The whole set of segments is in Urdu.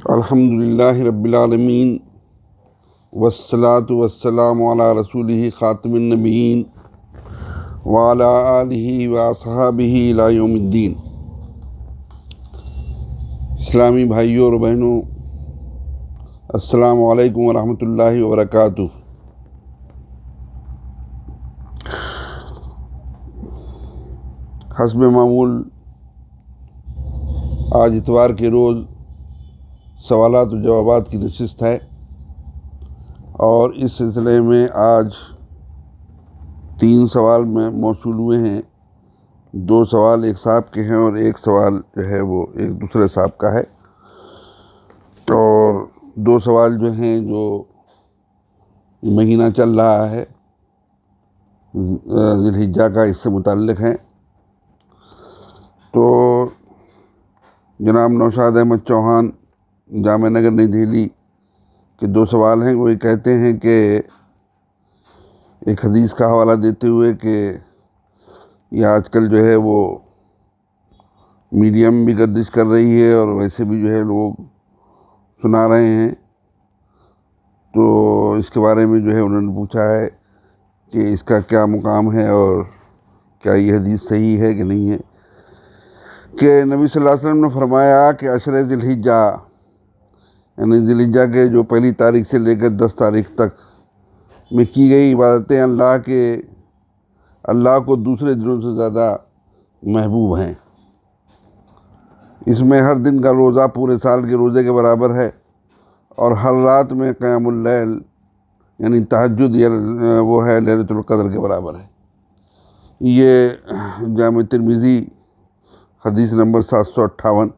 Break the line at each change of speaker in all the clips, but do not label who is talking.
الحمدللہ رب العالمین والصلاة والسلام علی رسولہ خاتم النبیین وعلی آلہ واصحابہ الی یوم الدین۔ اسلامی بھائیوں اور بہنوں، السلام علیکم ورحمۃ اللہ وبرکاتہ۔ حسب معمول آج اتوار کے روز سوالات و جوابات کی نشست ہے، اور اس سلسلے میں آج 3 سوال میں موصول ہوئے ہیں۔ 2 سوال ایک صاحب کے ہیں اور ایک سوال جو ہے وہ ایک دوسرے صاحب کا ہے، اور 2 سوال جو ہیں جو مہینہ چل رہا ہے ذی الحجہ کا، اس سے متعلق ہیں۔ تو جناب نوشاد احمد چوہان، جامعہ نگر نئی دہلی کے 2 سوال ہیں۔ وہ یہ کہتے ہیں کہ ایک حدیث کا حوالہ دیتے ہوئے کہ یہ آج کل جو ہے وہ میڈیا میں بھی گردش کر رہی ہے اور ویسے بھی جو ہے لوگ سنا رہے ہیں، تو اس کے بارے میں جو ہے انہوں نے پوچھا ہے کہ اس کا کیا مقام ہے اور کیا یہ حدیث صحیح ہے کہ نہیں ہے، کہ نبی صلی اللہ علیہ وسلم نے فرمایا کہ عشر ذی الحجہ، یعنی ذی الحجہ کے جو پہلی تاریخ سے لے کر 10 تاریخ تک میں کی گئی عبادتیں اللہ کو دوسرے دنوں سے زیادہ محبوب ہیں۔ اس میں ہر دن کا روزہ پورے سال کے روزے کے برابر ہے، اور ہر رات میں قیام اللیل یعنی تہجد وہ ہے لیلۃ القدر کے برابر ہے۔ یہ جامع ترمذی حدیث نمبر 758،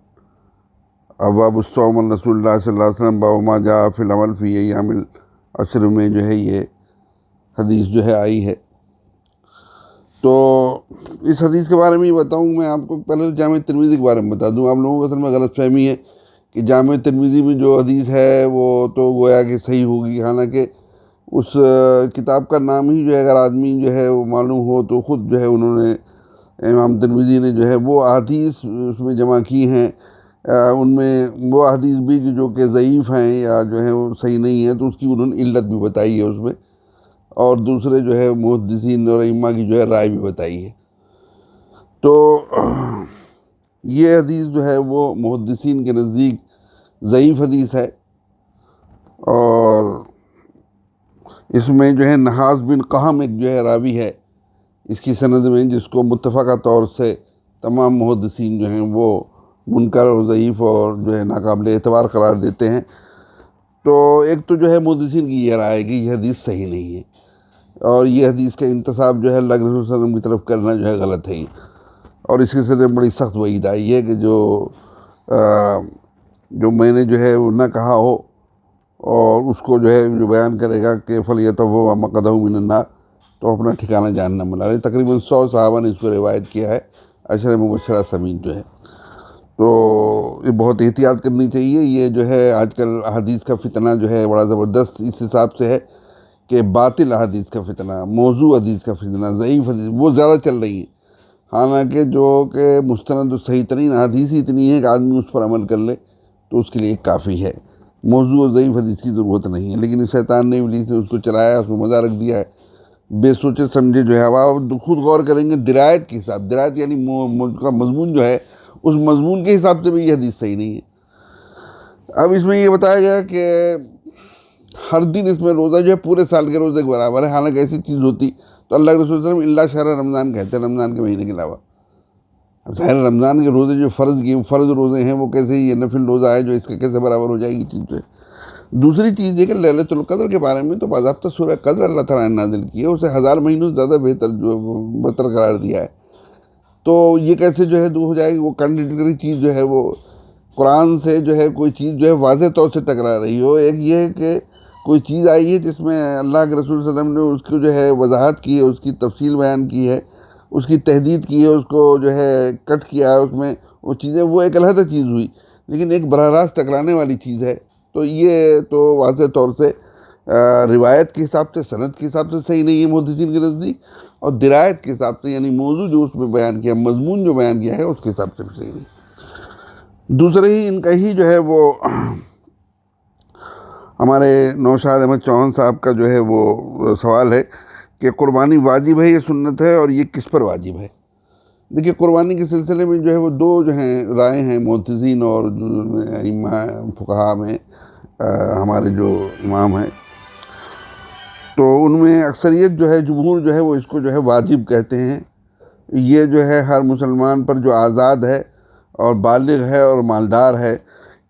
ابواب الصوم عن رسول اللہ صلی اللہ علیہ وسلم باب ما جاء فی العمل فی ایام العشر میں جو ہے یہ حدیث جو ہے آئی ہے۔ تو اس حدیث کے بارے میں یہ بتاؤں، میں آپ کو پہلے جامع ترمذی کے بارے میں بتا دوں۔ آپ لوگوں کو اصل میں غلط فہمی ہے کہ جامع ترمذی میں جو حدیث ہے وہ تو گویا کہ صحیح ہوگی، حالانکہ اس کتاب کا نام ہی جو ہے اگر آدمی جو ہے وہ معلوم ہو تو خود جو ہے انہوں نے امام ترمذی نے جو ہے وہ احادیث اس میں جمع کی ہیں، ان میں وہ حدیث بھی جو کہ ضعیف ہیں یا جو ہے وہ صحیح نہیں ہے، تو اس کی انہوں نے علت بھی بتائی ہے اس میں، اور دوسرے جو ہے محدثین اور ائمہ کی جو ہے رائے بھی بتائی ہے۔ تو یہ حدیث جو ہے وہ محدثین کے نزدیک ضعیف حدیث ہے، اور اس میں جو ہے نحاس بن قہم ایک جو ہے راوی ہے اس کی سند میں، جس کو متفقہ طور سے تمام محدثین جو ہیں وہ منکر اور ضعیف اور جو ہے ناقابل اعتبار قرار دیتے ہیں۔ تو ایک تو جو ہے محدثین کی یہ رائے ہے کہ یہ حدیث صحیح نہیں ہے، اور یہ حدیث کا انتساب جو ہے اللہ کے رسول صلی اللہ علیہ وسلم کی طرف کرنا جو ہے غلط ہے، اور اس کے سلسلے میں بڑی سخت وعید آئی ہے کہ جو میں نے جو ہے وہ نہ کہا ہو اور اس کو جو ہے جو بیان کرے گا کہ فَلْيَتَبَوَّأْ مَقْعَدَهُ مِنَ النَّارِ، تو اپنا ٹھکانہ جہنم میں ڈالے۔ تقریباً 100 صحابہ نے اس کو روایت کیا ہے، عشر مبشرہ سمیت جو ہے۔ تو یہ بہت احتیاط کرنی چاہیے۔ یہ جو ہے آج کل احادیث کا فتنہ جو ہے بڑا زبردست اس حساب سے ہے کہ باطل احادیث کا فتنہ، موضوع حدیث کا فتنہ، ضعیف حدیث وہ زیادہ چل رہی ہیں، حالانکہ جو کہ مستند و صحیح ترین احادیث ہی اتنی ہے کہ آدمی اس پر عمل کر لے تو اس کے لیے کافی ہے، موضوع و ضعیف حدیث کی ضرورت نہیں ہے۔ لیکن شیطان نے ابلیس نے اس کو چلایا، اس میں مزہ رکھ دیا ہے، بے سوچے سمجھے جو ہے اب خود غور کریں گے درایت کے حساب، درایت یعنی کا مضمون جو ہے، اس مضمون کے حساب سے بھی یہ حدیث صحیح نہیں ہے۔ اب اس میں یہ بتایا گیا کہ ہر دن اس میں روزہ جو ہے پورے سال کے روزے کے برابر ہے، حالانکہ ایسی چیز ہوتی تو اللہ کے رسول صلی اللہ علیہ وسلم اللہ شہر رمضان کہتے ہیں، رمضان کے مہینے کے علاوہ۔ اب ظاہر رمضان کے روزے جو فرض روزے ہیں وہ کیسے، یہ نفل روزہ ہے جو اس کے کیسے برابر ہو جائے گی چیز جو ہے۔ دوسری چیز یہ کہ لیلۃ القدر کے بارے میں تو باضابطہ سورہ قدر اللہ تعالیٰ نے نازل کی ہے، اسے 1000 مہینوں سے زیادہ برتر قرار دیا ہے، تو یہ کیسے جو ہے دور ہو جائے گی؟ وہ کنٹرڈکٹری چیز جو ہے وہ قرآن سے جو ہے کوئی چیز جو ہے واضح طور سے ٹکرا رہی ہو۔ ایک یہ ہے کہ کوئی چیز آئی ہے جس میں اللہ کے رسول صلی اللہ علیہ وسلم نے اس کو جو ہے وضاحت کی ہے، اس کی تفصیل بیان کی ہے، اس کی تحدید کی ہے، اس کو جو ہے کٹ کیا ہے، اس میں وہ چیزیں، وہ ایک علیحدہ چیز ہوئی، لیکن ایک براہ راست ٹکرانے والی چیز ہے، تو یہ تو واضح طور سے روایت کے حساب سے، سند کے حساب سے صحیح نہیں ہے محدثین کے نزدیک، اور درایت کے حساب سے یعنی موضوع جو اس میں بیان کیا، مضمون جو بیان کیا ہے اس کے حساب سے بھی صحیح نہیں۔ دوسرے ہی ان کا ہی جو ہے وہ ہمارے نوشاد احمد چوہان صاحب کا جو ہے وہ سوال ہے کہ قربانی واجب ہے یا سنت ہے، اور یہ کس پر واجب ہے؟ دیکھیے، قربانی کے سلسلے میں جو ہے وہ دو جو ہیں رائے ہیں محدثین اور جو ائمہ فقہا میں ہمارے جو امام ہیں، تو ان میں اکثریت جو ہے جمہور جو ہے وہ اس کو جو ہے واجب کہتے ہیں۔ یہ جو ہے ہر مسلمان پر جو آزاد ہے اور بالغ ہے اور مالدار ہے،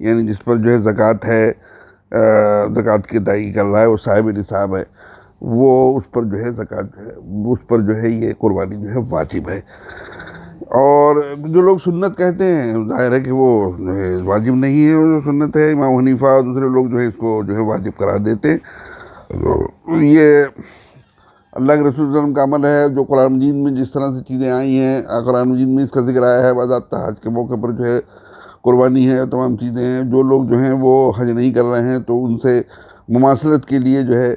یعنی جس پر جو ہے زکوٰۃ ہے، زکوٰۃ کی ادائیگی کر رہا ہے، وہ صاحب نصاب ہے، وہ اس پر جو ہے زکوٰۃ جو ہے اس پر جو ہے یہ قربانی جو ہے واجب ہے۔ اور جو لوگ سنت کہتے ہیں، ظاہر ہے کہ وہ جو ہے واجب نہیں ہے، وہ سنت ہے۔ امام حنیفہ اور دوسرے لوگ جو ہے اس کو جو ہے واجب قرار دیتے ہیں۔ یہ اللہ کے رسول صلی اللہ علیہ وسلم کا عمل ہے، جو قرآن مجید میں جس طرح سے چیزیں آئی ہیں، قرآن مجید میں اس کا ذکر آیا ہے، باضابطہ حج کے موقع پر جو ہے قربانی ہے، تمام چیزیں ہیں۔ جو لوگ جو ہیں وہ حج نہیں کر رہے ہیں تو ان سے مماثلت کے لیے جو ہے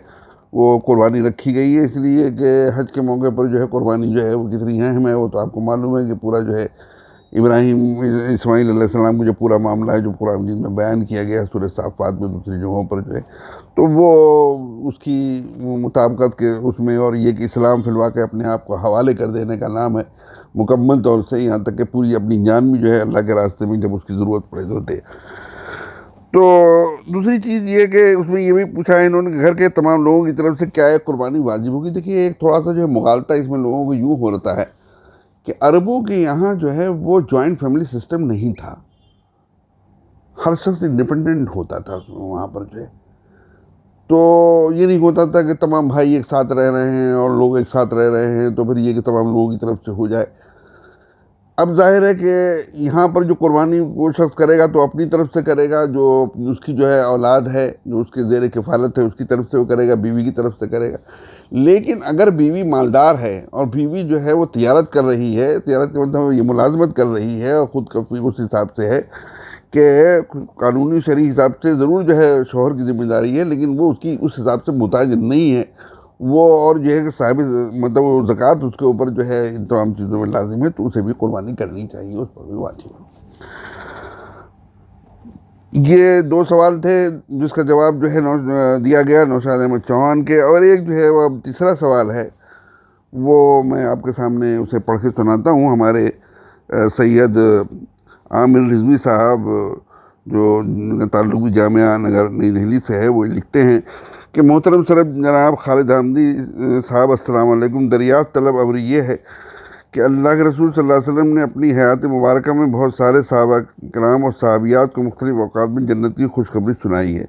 وہ قربانی رکھی گئی ہے، اس لیے کہ حج کے موقع پر جو ہے قربانی جو ہے وہ کتنی اہم ہے، وہ تو آپ کو معلوم ہے کہ پورا جو ہے ابراہیم اسماعیل علیہ السلام کو جو پورا معاملہ ہے جو قرآن مجید میں بیان کیا گیا ہے سورہ صافات میں دوسری جگہوں پر جو ہے، تو وہ اس کی مطابقت کے اس میں، اور یہ کہ اسلام فی الواقع اپنے آپ کو حوالے کر دینے کا نام ہے مکمل طور سے، یہاں تک کہ پوری اپنی جان بھی جو ہے اللہ کے راستے میں جب اس کی ضرورت پڑے تو دے۔ تو دوسری چیز یہ کہ اس میں یہ بھی پوچھا ہے انہوں نے کہ گھر کے تمام لوگوں کی طرف سے کیا ایک قربانی واجب ہوگی؟ دیکھیے، ایک تھوڑا سا جو ہے مغالطہ اس میں لوگوں کو یوں ہو رہتا ہے کہ عربوں کے یہاں جو ہے وہ جوائنٹ فیملی سسٹم نہیں تھا، ہر شخص انڈیپینڈنٹ ہوتا تھا وہاں پر جو ہے، تو یہ نہیں ہوتا تھا کہ تمام بھائی ایک ساتھ رہ رہے ہیں اور لوگ ایک ساتھ رہ رہے ہیں تو پھر یہ کہ تمام لوگوں کی طرف سے ہو جائے۔ اب ظاہر ہے کہ یہاں پر جو قربانی وہ شخص کرے گا تو اپنی طرف سے کرے گا، جو اس کی جو ہے اولاد ہے، جو اس کے زیر کفالت ہے، اس کی طرف سے وہ کرے گا، بیوی کی طرف سے کرے گا۔ لیکن اگر بیوی مالدار ہے اور بیوی جو ہے وہ تجارت کر رہی ہے، تجارت کا مطلب یہ ملازمت کر رہی ہے اور خود کفیل اس حساب سے ہے کہ قانونی شرعی حساب سے ضرور جو ہے شوہر کی ذمہ داری ہے، لیکن وہ اس کی اس حساب سے محتاج نہیں ہے، وہ اور جو ہے کہ صاحب مطلب وہ زکوٰۃ اس کے اوپر جو ہے ان تمام چیزوں میں لازم ہے، تو اسے بھی قربانی کرنی چاہیے، اس پر بھی واجب ہے۔ یہ دو سوال تھے جس کا جواب جو ہے دیا گیا نوشاد احمد چوہان کے، اور ایک جو ہے وہ اب تیسرا سوال ہے، وہ میں آپ کے سامنے اسے پڑھ کے سناتا ہوں۔ ہمارے سید عامر رضوی صاحب، جو تعلق بھی جامعہ نگر نئی دہلی سے ہے، وہ لکھتے ہیں کہ محترم سرب جناب خالد حامدی صاحب، السلام علیکم۔ دریافت طلب امر یہ ہے کہ اللہ کے رسول صلی اللہ علیہ وسلم نے اپنی حیات مبارکہ میں بہت سارے صحابہ کرام اور صحابیات کو مختلف اوقات میں جنت کی خوشخبری سنائی ہے،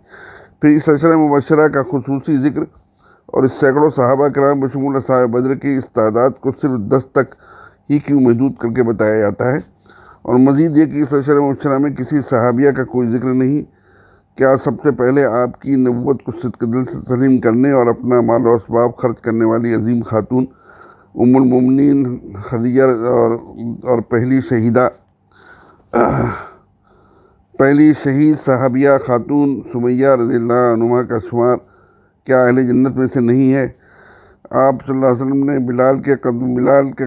پھر اس عشرہ مبشرہ کا خصوصی ذکر اور اس سینکڑوں صحابہ کرام بشمول اصحاب بدر کی اس تعداد کو صرف 10 تک ہی کیوں محدود کر کے بتایا جاتا ہے، اور مزید یہ کہ اس عشرہ مبشرہ میں کسی صحابیہ کا کوئی ذکر نہیں؟ کیا سب سے پہلے آپ کی نبوت کو صدق دل سے تسلیم کرنے اور اپنا مال و اسباب خرچ کرنے والی عظیم خاتون ام المومنین خدیجہ اور پہلی شہید صحابیہ خاتون سمیہ رضی اللہ عنہا کا شمار کیا اہل جنت میں سے نہیں ہے؟ آپ صلی اللہ علیہ وسلم نے بلال کے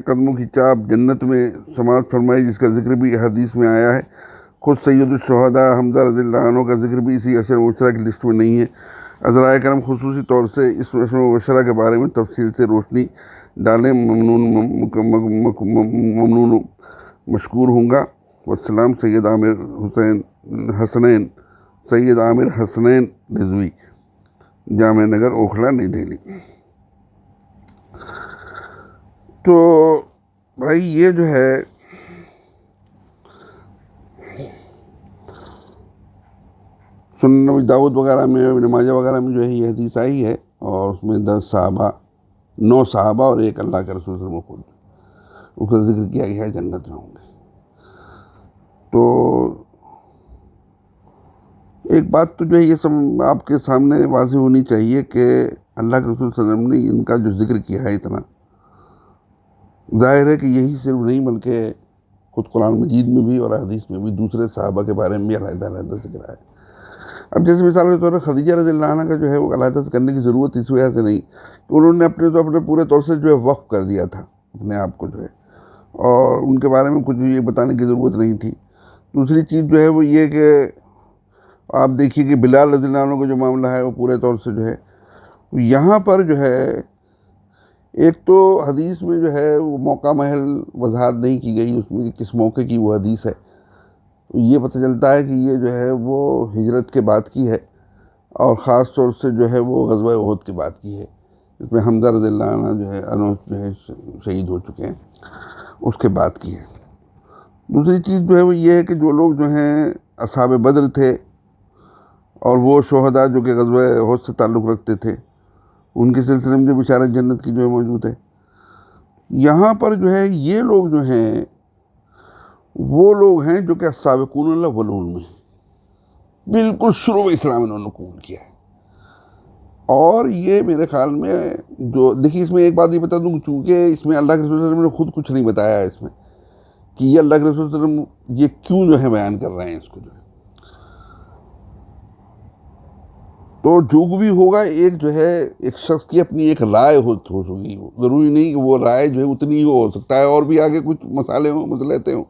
قدموں کی چاپ جنت میں سماعت فرمائی، جس کا ذکر بھی حدیث میں آیا ہے۔ خود سید الشہداء حمزہ رضی اللہ عنہ کا ذکر بھی اسی عشر مبشرہ کی لسٹ میں نہیں ہے۔ عذرائے کرم خصوصی طور سے اس عشر مبشرہ کے بارے میں تفصیل سے روشنی ڈالیں، ممنون مشکور ہوں گا۔ والسلام، سید عامر حسنین رضوی، جامعہ نگر اوکھلا، نئی دہلی۔ تو بھائی یہ جو ہے سنن نبی داؤد وغیرہ میں، ابن ماجہ وغیرہ میں جو ہے یہ حدیث آئی ہے، اور اس میں 9 صحابہ اور ایک اللہ کے رسول صلی اللہ علیہ وسلم خود، اس کا ذکر کیا گیا ہے جنت میں ہوں گے۔ تو ایک بات تو جو ہے یہ سب آپ کے سامنے واضح ہونی چاہیے کہ اللہ کے رسول صلی اللہ علیہ وسلم نے ان کا جو ذکر کیا ہے اتنا، ظاہر ہے کہ یہی صرف نہیں بلکہ خود قرآن مجید میں بھی اور حدیث میں بھی دوسرے صحابہ کے بارے میں بھی علیحدہ ذکر ہے۔ اب جیسے مثال کے طور پر خدیجہ رضی اللہ عنہ کا جو ہے وہ علیحدہ سے کرنے کی ضرورت اس وجہ سے نہیں کہ انہوں نے اپنے پورے طور سے جو ہے وقف کر دیا تھا اپنے آپ کو جو ہے، اور ان کے بارے میں کچھ یہ بتانے کی ضرورت نہیں تھی۔ دوسری چیز جو ہے وہ یہ کہ آپ دیکھیے کہ بلال رضی اللہ عنہ کا جو معاملہ ہے وہ پورے طور سے جو ہے یہاں پر جو ہے ایک تو حدیث میں جو ہے وہ موقع محل وضاحت نہیں کی گئی اس میں کس موقع کی وہ حدیث ہے. یہ پتہ چلتا ہے کہ یہ جو ہے وہ ہجرت کے بعد کی ہے اور خاص طور سے جو ہے وہ غزوہ احد کے بعد کی ہے، اس میں حمزہ رضی اللہ عنہ جو ہے شہید ہو چکے ہیں، اس کے بعد کی ہے. دوسری چیز جو ہے وہ یہ ہے کہ جو لوگ جو ہیں اصحاب بدر تھے اور وہ شہداء جو کہ غزوہ احد سے تعلق رکھتے تھے، ان کے سلسلے میں جو بشارت جنت کی جو ہے موجود ہے. یہاں پر جو ہے یہ لوگ جو ہیں وہ لوگ ہیں جو کہ السابقون الاولون میں بالکل شروع میں اسلام انہوں نے قبول کیا ہے. اور یہ میرے خیال میں جو دیکھیے اس میں ایک بات یہ بتا دوں کہ چونکہ اس میں اللہ کے رسول صلی اللہ علیہ وسلم نے خود کچھ نہیں بتایا ہے اس میں کہ یہ اللہ کے رسول صلی اللہ علیہ وسلم یہ کیوں جو ہے بیان کر رہے ہیں اس کو جو ہے. تو جو بھی ہوگا ایک جو ہے ایک شخص کی اپنی ایک رائے ہو سکتی ہے، ضروری نہیں کہ وہ رائے جو ہے اتنی ہی ہو سکتا ہے اور بھی آگے کچھ مسئلے ہوں.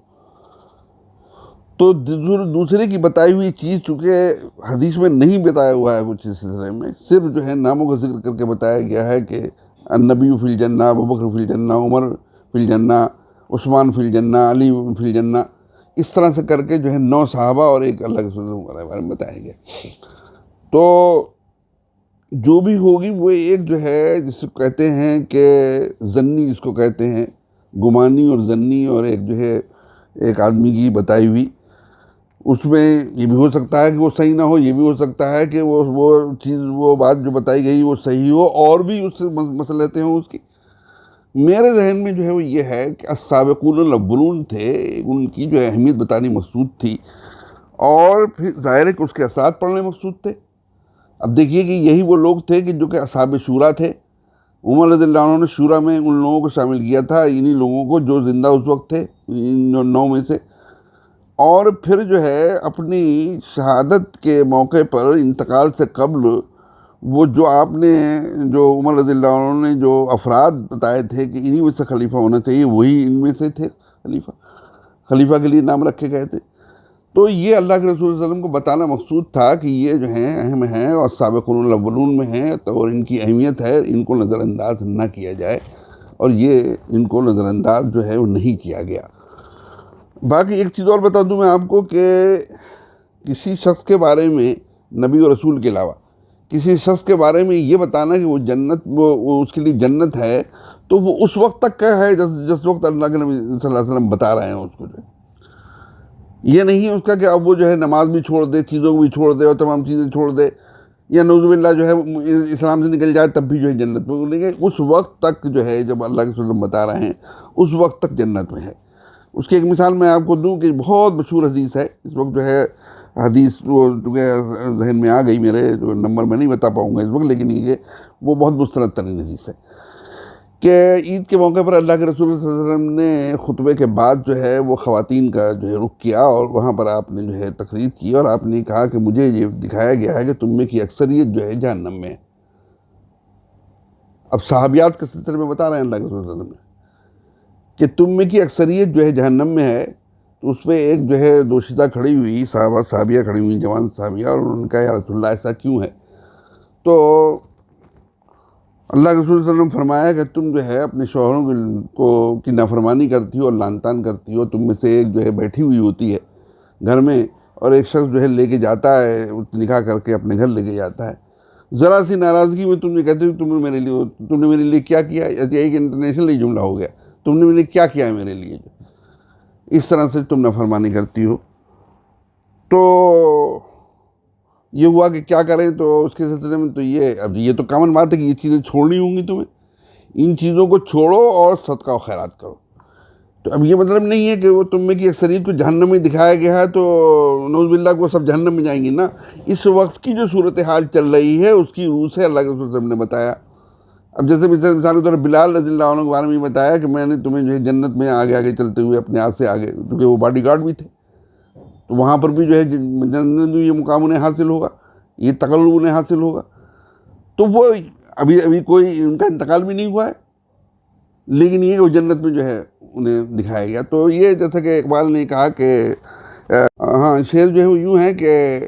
تو دوسرے کی بتائی ہوئی چیز چونکہ حدیث میں نہیں بتایا ہوا ہے کچھ اس سلسلے میں، صرف جو ہے ناموں کا ذکر کر کے بتایا گیا ہے کہ النبی فی الجنہ، ابوبکر فی الجنہ، عمر فی الجنہ، عثمان فی الجنہ، علی فی الجنہ، اس طرح سے کر کے جو ہے 9 صحابہ اور ایک اللہ کے رسول کے بارے میں بتایا گیا. تو جو بھی ہوگی وہ ایک جو ہے جس کو کہتے ہیں کہ ظنی، جس کو کہتے ہیں گمانی اور ظنی، اور ایک جو ہے ایک آدمی کی بتائی ہوئی، اس میں یہ بھی ہو سکتا ہے کہ وہ صحیح نہ ہو، یہ بھی ہو سکتا ہے کہ وہ بات جو بتائی گئی وہ صحیح ہو اور بھی اس سے مسئلتیں ہوں اس کی. میرے ذہن میں جو ہے وہ یہ ہے کہ السابقون الاولون تھے، ان کی جو اہمیت بتانی مقصود تھی اور پھر ظاہر ہے کہ اس کے اثرات پڑھنے مقصود تھے. اب دیکھیے کہ یہی وہ لوگ تھے کہ جو کہ اصحاب شورا تھے. عمر رضی اللہ عنہ نے شورا میں ان لوگوں کو شامل کیا تھا، انہی لوگوں کو جو زندہ اس وقت تھے، ان 9 میں سے. اور پھر جو ہے اپنی شہادت کے موقع پر انتقال سے قبل وہ جو آپ نے جو عمر رضی اللہ عنہ نے جو افراد بتائے تھے کہ انہی میں سے خلیفہ ہونا چاہیے، وہی ان میں سے تھے خلیفہ کے لیے نام رکھے گئے تھے. تو یہ اللہ کے رسول صلی اللہ علیہ وسلم کو بتانا مقصود تھا کہ یہ جو ہیں اہم ہیں اور سابقون الاولون میں ہیں، تو اور ان کی اہمیت ہے، ان کو نظر انداز نہ کیا جائے، اور یہ ان کو نظر انداز جو ہے وہ نہیں کیا گیا. باقی ایک چیز اور بتا دوں میں آپ کو کہ کسی شخص کے بارے میں نبی و رسول کے علاوہ کسی شخص کے بارے میں یہ بتانا کہ وہ جنت وہ اس کے لیے جنت ہے، تو وہ اس وقت تک کا ہے جس وقت اللہ کے نبی صلی اللہ علیہ وسلم بتا رہے ہیں اس کو. جو یہ نہیں ہے اس کا کہ اب وہ جو ہے نماز بھی چھوڑ دے، چیزوں کو بھی چھوڑ دے اور تمام چیزیں چھوڑ دے، یا نعوذ باللہ جو ہے اسلام سے نکل جائے تب بھی جو ہے جنت میں. لیکن اس وقت تک جو ہے جب اللہ کے وسلم بتا رہے ہیں اس وقت تک جنت میں ہے. اس کی ایک مثال میں آپ کو دوں کہ بہت مشہور حدیث ہے، اس وقت جو ہے حدیث وہ چونکہ ذہن میں آ گئی میرے، جو نمبر میں نہیں بتا پاؤں گا اس وقت، لیکن یہ وہ بہت مستند ترین حدیث ہے کہ عید کے موقع پر اللہ کے رسول صلی اللہ علیہ وسلم نے خطبے کے بعد جو ہے وہ خواتین کا جو ہے رخ کیا اور وہاں پر آپ نے جو ہے تقریر کی اور آپ نے کہا کہ مجھے یہ دکھایا گیا ہے کہ تم میں کی اکثریت جو ہے جہنم میں ہے. اب صحابیات کے سلسلے میں بتا رہے ہیں اللہ کے رسول صلی اللہ علیہ وسلم کہ تم میں کی اکثریت جو ہے جہنم میں ہے. تو اس پہ ایک جو ہے دوشیزہ کھڑی ہوئی، صحابیہ کھڑی ہوئی، جوان صحابیہ، اور انہوں نے کہا یا رسول اللہ ایسا کیوں ہے؟ تو اللہ کے رسول صلی اللہ علیہ وسلم فرمایا کہ تم جو ہے اپنے شوہروں کی نافرمانی کرتی ہو اور لعن طعن کرتی ہو. تم میں سے ایک جو ہے بیٹھی ہوئی ہوتی ہے گھر میں اور ایک شخص جو ہے لے کے جاتا ہے، نکاح کر کے اپنے گھر لے کے جاتا ہے. ذرا سی ناراضگی میں تم نے کہتے ہو تم نے میرے لیے کیا کیا؟ ایک انٹرنیشنل ہی جملہ ہو گیا، تم نے میرے لیے کیا کیا ہے میرے لیے، اس طرح سے تم نافرمانی کرتی ہو. تو یہ ہوا کہ کیا کریں؟ تو اس کے سلسلے میں تو یہ تو کامن بات ہے کہ یہ چیزیں چھوڑنی ہوں گی تمہیں، ان چیزوں کو چھوڑو اور صدقہ و خیرات کرو. تو اب یہ مطلب نہیں ہے کہ وہ تم میں کی اکثریت کو جہنم میں دکھایا گیا ہے تو نعوذ باللہ کو سب جہنم میں جائیں گی نا. اس وقت کی جو صورتحال چل رہی ہے اس کی روح سے اللہ کے رسول صلی اللہ علیہ وسلم نے بتایا. اب جیسے مثال کے طور پر بلال رضی اللہ عنہ کے بارے میں بتایا کہ میں نے تمہیں جو ہے جنت میں آگے آگے چلتے ہوئے اپنے ہاتھ سے آگے، کیونکہ وہ باڈی گارڈ بھی تھے، تو وہاں پر بھی جو ہے جنت میں یہ مقام انہیں حاصل ہوگا، یہ تقرب انہیں حاصل ہوگا. تو وہ ابھی کوئی ان کا انتقال بھی نہیں ہوا ہے، لیکن یہ وہ جنت میں جو ہے انہیں دکھایا گیا. تو یہ جیسا کہ اقبال نے کہا کہ ہاں شعر جو ہے وہ یوں ہے کہ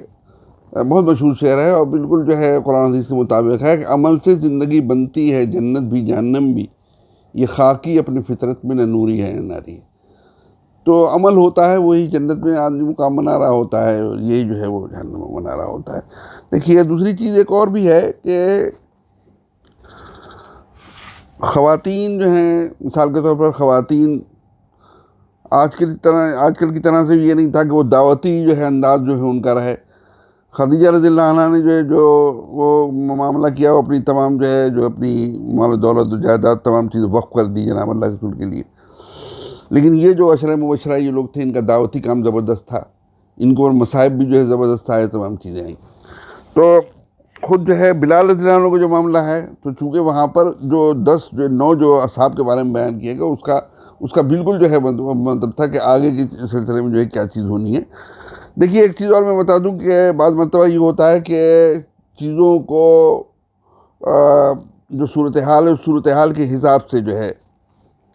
بہت مشہور شعر ہے، اور بالکل جو ہے قرآن حدیث کے مطابق ہے کہ عمل سے زندگی بنتی ہے جنت بھی جہنم بھی، یہ خاکی اپنی فطرت میں نہ نوری ہے نہ ناری ہے۔ تو عمل ہوتا ہے وہی جنت میں آدمی مقام بنا رہا ہوتا ہے، اور یہی جو ہے وہ جہنم میں بنا رہا ہوتا ہے۔ دیکھیے دوسری چیز ایک اور بھی ہے کہ خواتین جو ہیں، مثال کے طور پر خواتین آج کل کی طرح سے یہ نہیں تھا کہ وہ دعوتی جو ہے انداز جو ہے ان کا رہے۔ خدیجہ رضی اللہ عنہ نے جو وہ معاملہ کیا، وہ اپنی تمام جو اپنی مال و دولت و جائیداد تمام چیزیں وقف کر دی جناب اللہ کے رسول کے لیے۔ لیکن یہ جو عشرہ مبشرہ یہ لوگ تھے، ان کا دعوتی کام زبردست تھا، ان کو مصائب بھی جو ہے زبردست آئے، تمام چیزیں آئیں۔ تو خود جو ہے بلال رضی اللہ عنہ کا جو معاملہ ہے، تو چونکہ وہاں پر جو 9 جو اصحاب کے بارے میں بیان کیا گیا، اس کا بالکل جو ہے مطلب تھا کہ آگے کے سلسلے میں جو ہے کیا چیز ہونی ہے۔ دیکھیے ایک چیز اور میں بتا دوں کہ بعض مرتبہ یہ ہوتا ہے کہ چیزوں کو جو صورتحال ہے، اس صورتحال کے حساب سے جو ہے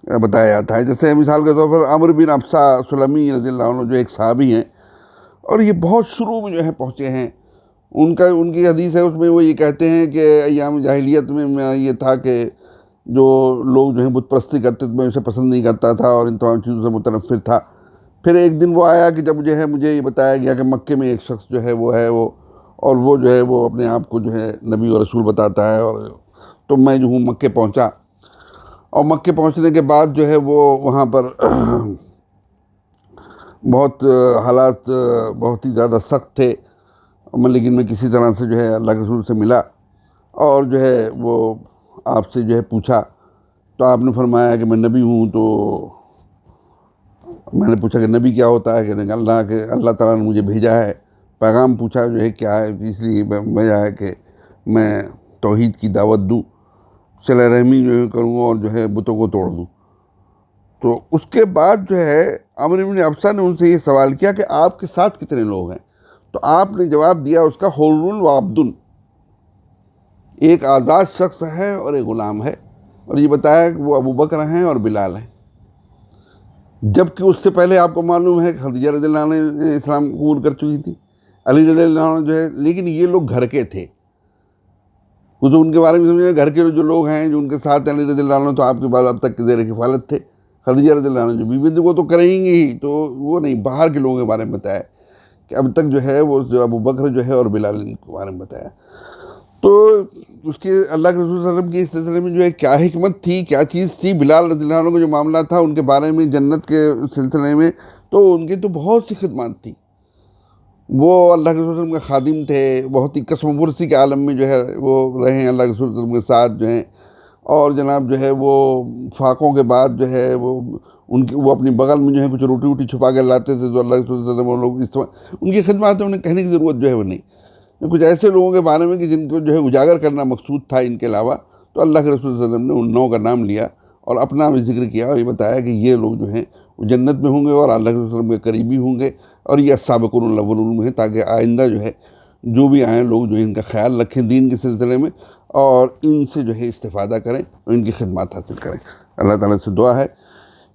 بتایا جاتا ہے۔ جیسے مثال کے طور پر عمرو بن ابسہ سلمی رضی اللہ عنہ جو ایک صحابی ہیں، اور یہ بہت شروع میں جو ہے پہنچے ہیں۔ ان کی حدیث ہے، اس میں وہ یہ کہتے ہیں کہ ایام جاہلیت میں یہ تھا کہ جو لوگ جو ہیں بت پرستی کرتے تھے، میں اسے پسند نہیں کرتا تھا اور ان تمام چیزوں سے متنفر تھا۔ پھر ایک دن وہ آیا کہ جب جو ہے مجھے یہ بتایا گیا کہ مکے میں ایک شخص جو ہے وہ ہے اور وہ جو ہے وہ اپنے آپ کو جو ہے نبی و رسول بتاتا ہے، اور تو میں جو ہوں مکے پہنچا، اور مکے پہنچنے کے بعد جو ہے وہ وہاں پر بہت حالات بہت ہی زیادہ سخت تھے، لیکن میں کسی طرح سے جو ہے اللہ کے رسول سے ملا، اور جو ہے وہ آپ سے جو ہے پوچھا، تو آپ نے فرمایا کہ میں نبی ہوں۔ تو میں نے پوچھا کہ نبی کیا ہوتا ہے؟ کہ اللہ تعالیٰ نے مجھے بھیجا ہے، پیغام پوچھا جو ہے کیا ہے، اس لیے بھیجا ہے کہ میں توحید کی دعوت دوں، صلہ رحمی جو ہے کروں، اور جو ہے بتوں کو توڑ دوں۔ تو اس کے بعد جو ہے عمرو بن ابسہ نے ان سے یہ سوال کیا کہ آپ کے ساتھ کتنے لوگ ہیں؟ تو آپ نے جواب دیا اس کا حر و عبد، ایک آزاد شخص ہے اور ایک غلام ہے، اور یہ بتایا کہ وہ ابو بکر ہیں اور بلال ہیں۔ جبکہ اس سے پہلے آپ کو معلوم ہے کہ خدیجہ رضی اللہ عنہ نے اسلام قبول کر چکی تھی، علی رضی اللہ عنہ جو ہے، لیکن یہ لوگ گھر کے تھے، وہ تو ان کے بارے میں سمجھے گھر کے جو لوگ ہیں جو ان کے ساتھ علی رضی اللہ عنہ تو آپ کے بعد اب تک کے زیر کفالت تھے۔ خدیجہ رضی اللہ عنہ جو بیوی تھی وہ تو کریں گی ہی، تو وہ نہیں، باہر کے لوگوں کے بارے میں بتایا کہ اب تک جو ہے وہ ابو بکر جو ہے اور بلال کے بارے میں بتایا۔ تو اس کے اللہ کے رسول صلی اللہ علیہ وسلم کی اس سلسلے میں جو ہے کیا حکمت تھی، کیا چیز تھی، بلال رضی اللہ عنہ کا جو معاملہ تھا ان کے بارے میں جنت کے سلسلے میں، تو ان کی تو بہت سی خدمات تھی۔ وہ اللہ کے رسول صلی اللہ علیہ وسلم کا خادم تھے، بہت ہی قسم پرسی کے عالم میں جو ہے وہ رہے ہیں اللہ کے رسول صلی اللہ علیہ وسلم کے ساتھ جو ہیں، اور جناب جو ہے وہ فاقوں کے بعد جو ہے وہ اپنی بغل میں جو ہے کچھ روٹی ووٹی چھپا کے لاتے تھے، تو اللہ کے رسول صلی اللہ علیہ وسلم وہ لوگ ان کی خدمات انہیں کہنے کی ضرورت جو ہے وہ نہیں۔ کچھ ایسے لوگوں کے بارے میں کہ جن کو جو ہے اجاگر کرنا مقصود تھا ان کے علاوہ، تو اللہ کے رسول صلی اللہ علیہ وسلم نے ان 9 کا نام لیا اور اپنا بھی ذکر کیا، اور یہ بتایا کہ یہ لوگ جو ہیں وہ جنت میں ہوں گے اور اللہ کے رسول صلی اللہ علیہ وسلم کے قریبی ہوں گے، اور یہ السابقون الاولون میں ہیں، تاکہ آئندہ جو ہے جو بھی آئیں لوگ جو ان کا خیال رکھیں دین کے سلسلے میں، اور ان سے جو ہے استفادہ کریں اور ان کی خدمات حاصل کریں۔ اللہ تعالیٰ سے دعا ہے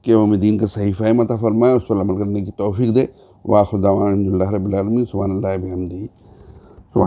کہ وہ ہمیں دین کا صحیح فہم عطا فرمائے، اس پر عمل کرنے کی توفیق دے۔ وآخر دعوانا الحمد للہ رب العالمین، سبحان اللہ بحمدہ۔